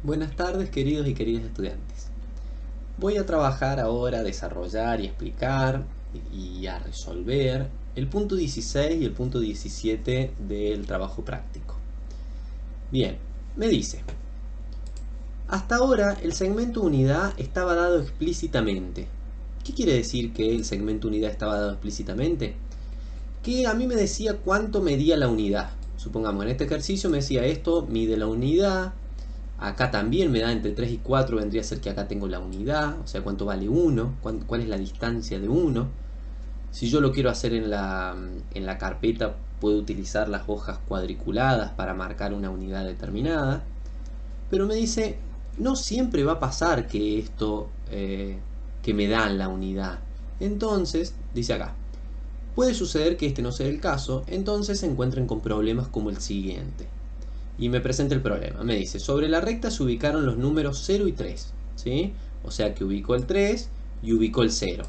Buenas tardes, queridos y queridas estudiantes. Voy a trabajar ahora, a desarrollar y explicar y a resolver el punto 16 y el punto 17 del trabajo práctico. Bien, me dice, hasta ahora el segmento unidad estaba dado explícitamente. ¿Qué quiere decir que el segmento unidad estaba dado explícitamente? Que a mí me decía cuánto medía la unidad. Supongamos, en este ejercicio me decía esto mide la unidad. Acá también me da entre 3 y 4, vendría a ser que acá tengo la unidad, o sea, cuánto vale 1, cuál es la distancia de 1. Si yo lo quiero hacer en la carpeta, puedo utilizar las hojas cuadriculadas para marcar una unidad determinada. Pero me dice, no siempre va a pasar que esto, que me dan la unidad. Entonces, dice acá, puede suceder que este no sea el caso, entonces se encuentren con problemas como el siguiente. Y me presenta el problema. Me dice, sobre la recta se ubicaron los números 0 y 3. ¿Sí? O sea que ubicó el 3 y ubicó el 0.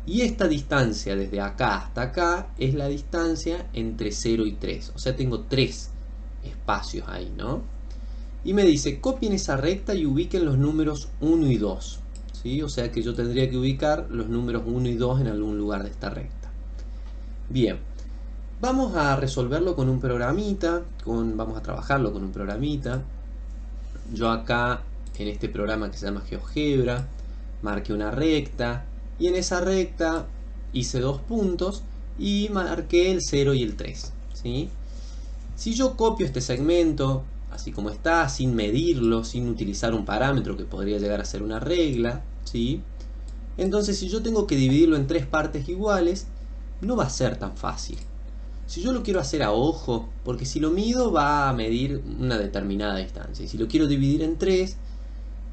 Y esta distancia desde acá hasta acá es la distancia entre 0 y 3. O sea, tengo 3 espacios ahí, ¿no? Y me dice, copien esa recta y ubiquen los números 1 y 2. ¿Sí? O sea que yo tendría que ubicar los números 1 y 2 en algún lugar de esta recta. Bien. Vamos a resolverlo con un programita, vamos a trabajarlo con un programita. Yo acá, en este programa que se llama GeoGebra, marqué una recta, y en esa recta hice 2 puntos y marqué el 0 y el 3. ¿Sí? Si yo copio este segmento, así como está, sin medirlo, sin utilizar un parámetro que podría llegar a ser una regla, ¿sí? Entonces si yo tengo que dividirlo en 3 partes iguales, no va a ser tan fácil. Si yo lo quiero hacer a ojo, porque si lo mido va a medir una determinada distancia, y si lo quiero dividir en 3,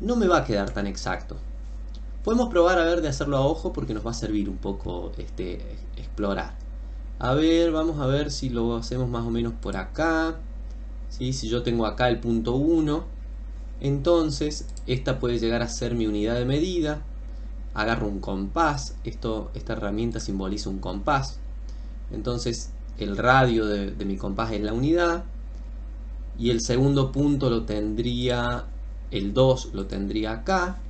no me va a quedar tan exacto. Podemos probar a ver de hacerlo a ojo porque nos va a servir un poco explorar. A ver, vamos a ver si lo hacemos más o menos por acá. ¿Sí? Si yo tengo acá el punto 1, entonces esta puede llegar a ser mi unidad de medida. Agarro un compás, esta herramienta simboliza un compás. Entonces el radio de mi compás es la unidad, y el segundo punto lo tendría, el 2 lo tendría acá.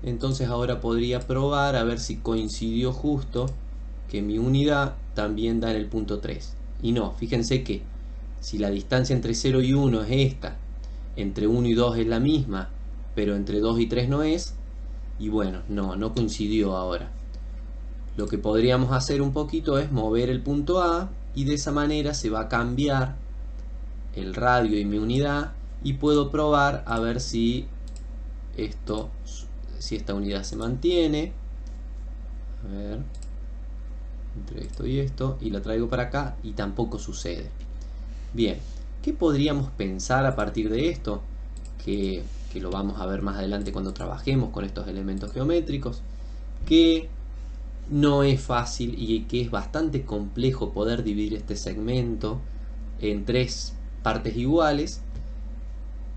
Entonces ahora podría probar a ver si coincidió justo que mi unidad también da en el punto 3. Y no, fíjense que si la distancia entre 0 y 1 es esta, entre 1 y 2 es la misma, pero entre 2 y 3 no es, y bueno, no coincidió ahora. Lo que podríamos hacer un poquito es mover el punto A, y de esa manera se va a cambiar el radio y mi unidad, y puedo probar a ver si esta unidad se mantiene. A ver, entre esto y esto, y la traigo para acá y tampoco sucede. Bien, ¿qué podríamos pensar a partir de esto? Que lo vamos a ver más adelante cuando trabajemos con estos elementos geométricos, que no es fácil y que es bastante complejo poder dividir este segmento en 3 partes iguales,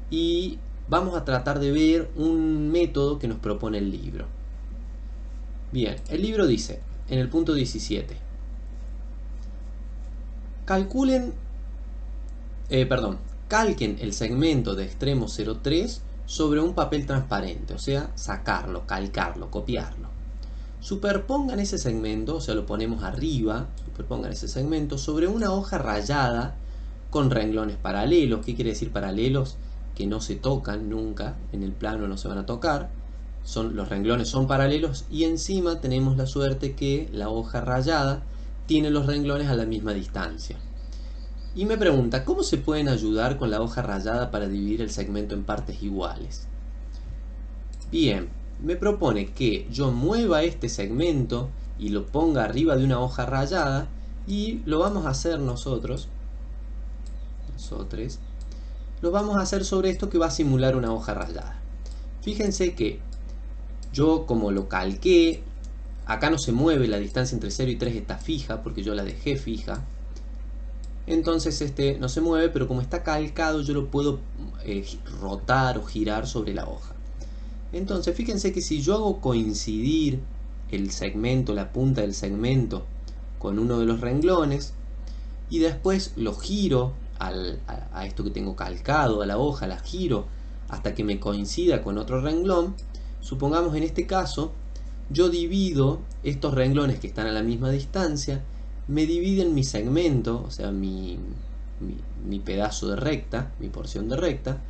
y vamos a tratar de ver un método que nos propone el libro. Bien, el libro dice, en el punto 17, calculen, calquen el segmento de extremo 0,3 sobre un papel transparente, o sea, sacarlo, calcarlo, copiarlo. Superpongan ese segmento, o sea, lo ponemos arriba, superpongan ese segmento sobre una hoja rayada con renglones paralelos. ¿Qué quiere decir paralelos? Que no se tocan nunca, en el plano no se van a tocar. Los renglones son paralelos, y encima tenemos la suerte que la hoja rayada tiene los renglones a la misma distancia. Y me pregunta, ¿cómo se pueden ayudar con la hoja rayada para dividir el segmento en partes iguales? Bien, me propone que yo mueva este segmento y lo ponga arriba de una hoja rayada, y lo vamos a hacer nosotros lo vamos a hacer sobre esto que va a simular una hoja rayada. Fíjense que yo, como lo calqué, acá no se mueve, la distancia entre 0 y 3 está fija porque yo la dejé fija. Entonces este no se mueve, pero como está calcado yo lo puedo rotar o girar sobre la hoja. Entonces fíjense que si yo hago coincidir el segmento, la punta del segmento, con uno de los renglones, y después lo giro a esto que tengo calcado, a la hoja, la giro hasta que me coincida con otro renglón. Supongamos en este caso, yo divido estos renglones que están a la misma distancia, me dividen mi segmento, o sea, mi pedazo de recta, mi porción de recta,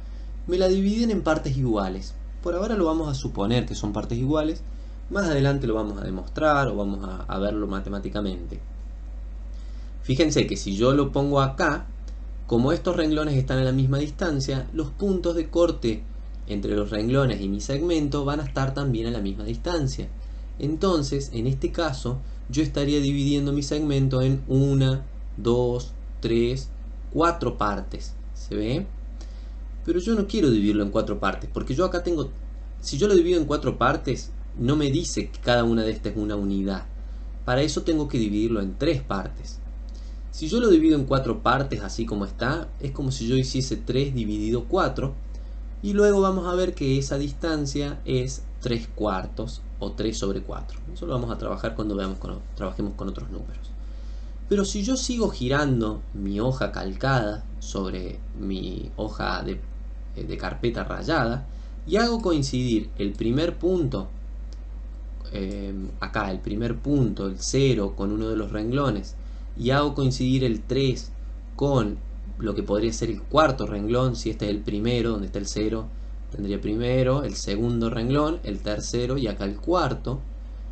me la dividen en partes iguales. Por ahora lo vamos a suponer que son partes iguales, más adelante lo vamos a demostrar o vamos a verlo matemáticamente. Fíjense que si yo lo pongo acá, como estos renglones están a la misma distancia, los puntos de corte entre los renglones y mi segmento van a estar también a la misma distancia. Entonces, en este caso, yo estaría dividiendo mi segmento en 1, 2, 3, 4 partes. ¿Se ve? Pero yo no quiero dividirlo en 4 partes, porque yo acá tengo... Si yo lo divido en 4 partes, no me dice que cada una de estas es una unidad. Para eso tengo que dividirlo en 3 partes. Si yo lo divido en 4 partes así como está, es como si yo hiciese 3 dividido 4. Y luego vamos a ver que esa distancia es 3/4 o 3 sobre 4. Eso lo vamos a trabajar cuando trabajemos con otros números. Pero si yo sigo girando mi hoja calcada sobre mi hoja de carpeta rayada y hago coincidir el primer punto, acá el primer punto, el 0 con uno de los renglones, y hago coincidir el 3 con lo que podría ser el cuarto renglón, si este es el primero, donde está el 0, tendría primero, el segundo renglón, el tercero y acá el cuarto.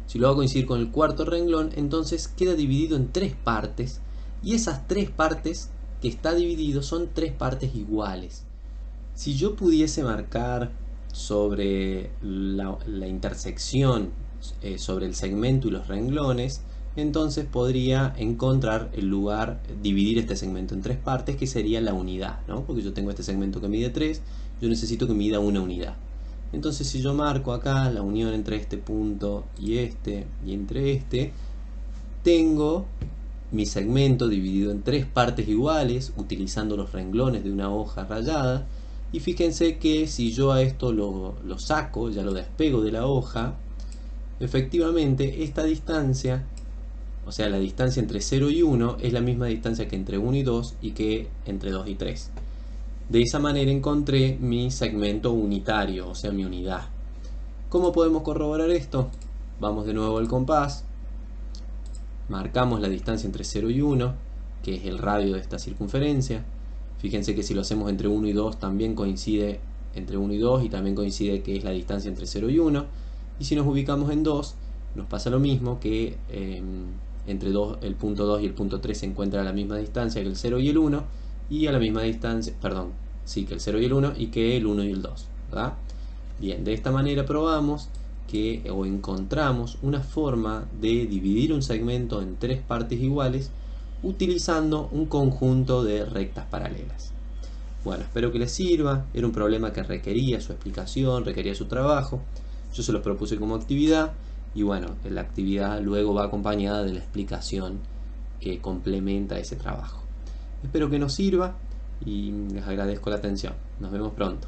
Si lo hago coincidir con el cuarto renglón, entonces queda dividido en 3 partes, y esas 3 partes que está dividido son 3 partes iguales. Si yo pudiese marcar sobre la intersección, sobre el segmento y los renglones, entonces podría encontrar el lugar, dividir este segmento en 3 partes, que sería la unidad, ¿no? Porque yo tengo este segmento que mide 3, yo necesito que mida una unidad. Entonces si yo marco acá la unión entre este punto y entre este, tengo mi segmento dividido en 3 partes iguales, utilizando los renglones de una hoja rayada. Y fíjense que si yo a esto lo saco, ya lo despego de la hoja, efectivamente esta distancia, o sea, la distancia entre 0 y 1 es la misma distancia que entre 1 y 2 y que entre 2 y 3. De esa manera encontré mi segmento unitario, o sea, mi unidad. ¿Cómo podemos corroborar esto? Vamos de nuevo al compás, marcamos la distancia entre 0 y 1, que es el radio de esta circunferencia. Fíjense que si lo hacemos entre 1 y 2 también coincide entre 1 y 2 y también coincide que es la distancia entre 0 y 1. Y si nos ubicamos en 2, nos pasa lo mismo, que entre el punto 2 y el punto 3 se encuentra a la misma distancia que el 0 y el 1, y a la misma distancia, perdón, sí, que el 0 y el 1 y que el 1 y el 2, ¿verdad? Bien, de esta manera probamos que, o encontramos una forma de dividir un segmento en 3 partes iguales utilizando un conjunto de rectas paralelas. Bueno, espero que les sirva. Era un problema que requería su explicación, requería su trabajo. Yo se los propuse como actividad y bueno, la actividad luego va acompañada de la explicación que complementa ese trabajo. Espero que nos sirva y les agradezco la atención. Nos vemos pronto.